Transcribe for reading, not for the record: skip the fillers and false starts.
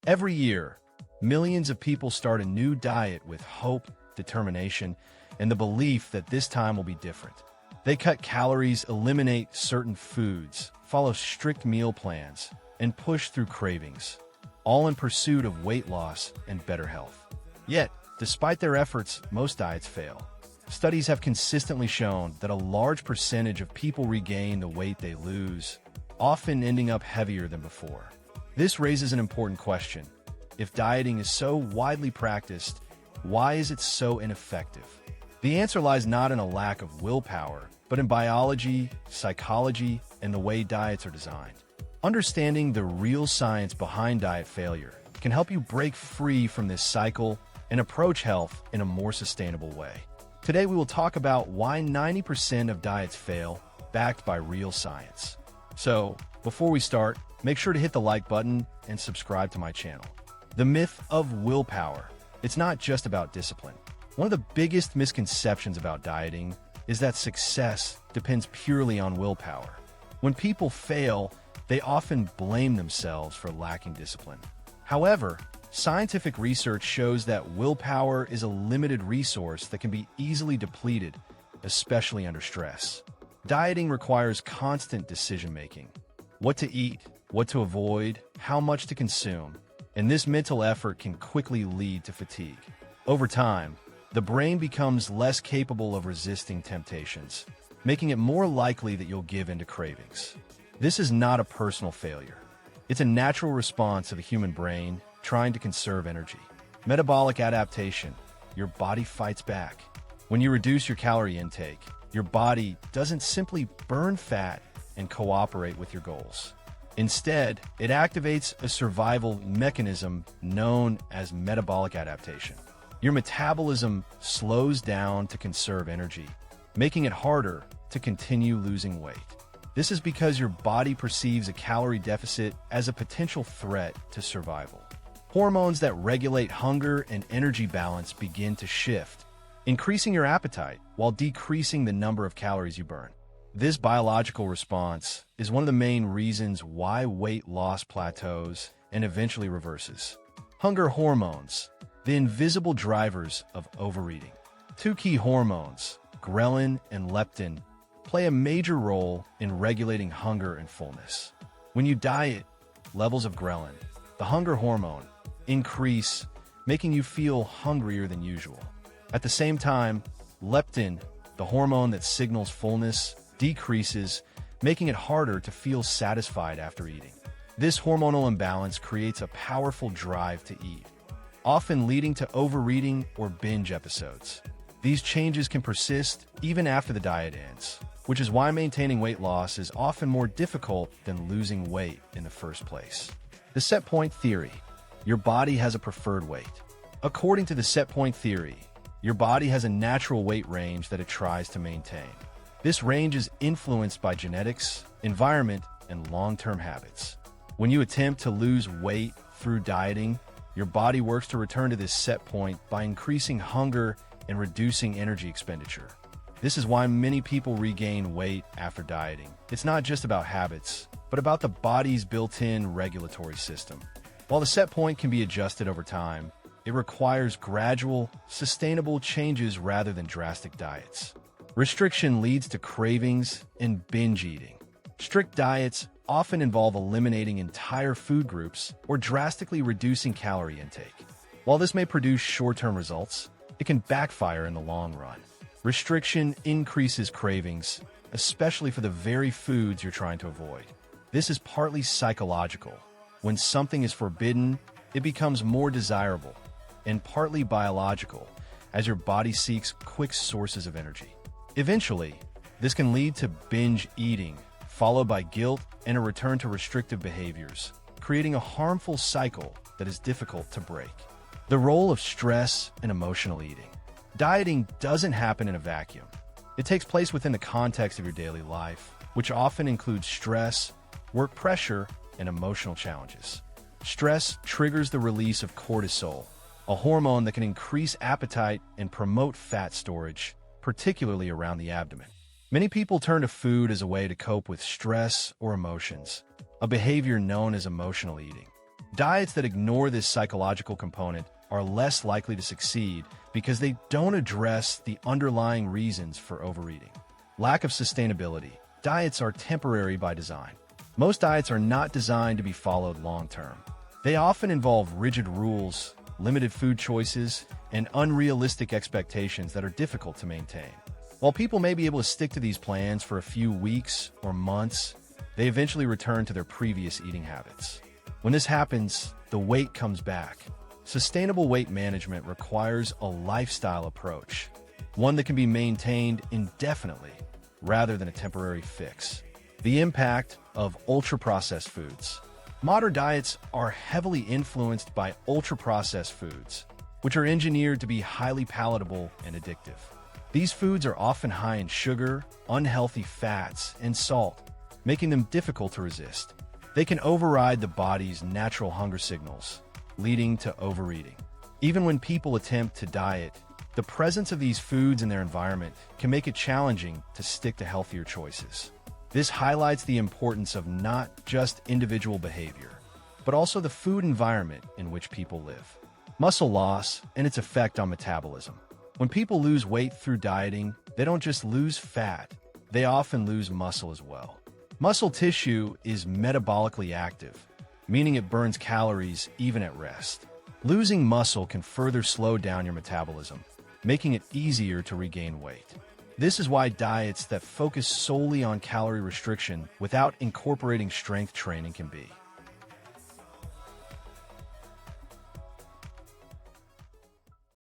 Every year, millions of people start a new diet with hope, determination, and the belief that this time will be different. They cut calories, eliminate certain foods, follow strict meal plans, and push through cravings, all in pursuit of weight loss and better health. Yet, despite their efforts, most diets fail. Studies have consistently shown that a large percentage of people regain the weight they lose, often ending up heavier than before. This raises an important question. If dieting is so widely practiced, why is it so ineffective? The answer lies not in a lack of willpower, but in biology, psychology, and the way diets are designed. Understanding the real science behind diet failure can help you break free from this cycle and approach health in a more sustainable way. Today we will talk about why 90% of diets fail, backed by real science. So, before we start, make sure to hit the like button and subscribe to my channel. The myth of willpower. It's not just about discipline. One of the biggest misconceptions about dieting is that success depends purely on willpower. When people fail, they often blame themselves for lacking discipline. However, scientific research shows that willpower is a limited resource that can be easily depleted, especially under stress. Dieting requires constant decision-making. What to eat, what to avoid, how much to consume, and this mental effort can quickly lead to fatigue. Over time, the brain becomes less capable of resisting temptations, making it more likely that you'll give in to cravings. This is not a personal failure. It's a natural response of the human brain trying to conserve energy. Metabolic adaptation. Your body fights back. When you reduce your calorie intake, your body doesn't simply burn fat and cooperate with your goals. Instead, it activates a survival mechanism known as metabolic adaptation. Your metabolism slows down to conserve energy, making it harder to continue losing weight. This is because your body perceives a calorie deficit as a potential threat to survival. Hormones that regulate hunger and energy balance begin to shift, increasing your appetite while decreasing the number of calories you burn. This biological response is one of the main reasons why weight loss plateaus and eventually reverses. Hunger hormones, the invisible drivers of overeating. Two key hormones, ghrelin and leptin, play a major role in regulating hunger and fullness. When you diet, levels of ghrelin, the hunger hormone, increase, making you feel hungrier than usual. At the same time, leptin, the hormone that signals fullness, decreases, making it harder to feel satisfied after eating. This hormonal imbalance creates a powerful drive to eat, often leading to overeating or binge episodes. These changes can persist even after the diet ends, which is why maintaining weight loss is often more difficult than losing weight in the first place. The set point theory. Your body has a preferred weight. According to the set point theory, your body has a natural weight range that it tries to maintain. This range is influenced by genetics, environment, and long-term habits. When you attempt to lose weight through dieting, your body works to return to this set point by increasing hunger and reducing energy expenditure. This is why many people regain weight after dieting. It's not just about habits, but about the body's built-in regulatory system. While the set point can be adjusted over time, it requires gradual, sustainable changes rather than drastic diets. Restriction leads to cravings and binge eating. Strict diets often involve eliminating entire food groups or drastically reducing calorie intake. While this may produce short-term results, it can backfire in the long run. Restriction increases cravings, especially for the very foods you're trying to avoid. This is partly psychological. When something is forbidden, it becomes more desirable, and partly biological, as your body seeks quick sources of energy. Eventually, this can lead to binge eating, followed by guilt and a return to restrictive behaviors, creating a harmful cycle that is difficult to break. The role of stress and emotional eating. Dieting doesn't happen in a vacuum. It takes place within the context of your daily life, which often includes stress, work pressure, and emotional challenges. Stress triggers the release of cortisol, a hormone that can increase appetite and promote fat storage, particularly around the abdomen. Many people turn to food as a way to cope with stress or emotions, a behavior known as emotional eating. Diets that ignore this psychological component are less likely to succeed because they don't address the underlying reasons for overeating. Lack of sustainability. Diets are temporary by design. Most diets are not designed to be followed long-term. They often involve rigid rules, limited food choices, and unrealistic expectations that are difficult to maintain. While people may be able to stick to these plans for a few weeks or months, they eventually return to their previous eating habits. When this happens, the weight comes back. Sustainable weight management requires a lifestyle approach, one that can be maintained indefinitely rather than a temporary fix. The impact of ultra-processed foods. Modern diets are heavily influenced by ultra-processed foods, which are engineered to be highly palatable and addictive. These foods are often high in sugar, unhealthy fats, and salt, making them difficult to resist. They can override the body's natural hunger signals, leading to overeating. Even when people attempt to diet, the presence of these foods in their environment can make it challenging to stick to healthier choices. This highlights the importance of not just individual behavior, but also the food environment in which people live. Muscle loss and its effect on metabolism. When people lose weight through dieting, they don't just lose fat, they often lose muscle as well. Muscle tissue is metabolically active, meaning it burns calories even at rest. Losing muscle can further slow down your metabolism, making it easier to regain weight. This is why diets that focus solely on calorie restriction without incorporating strength training can be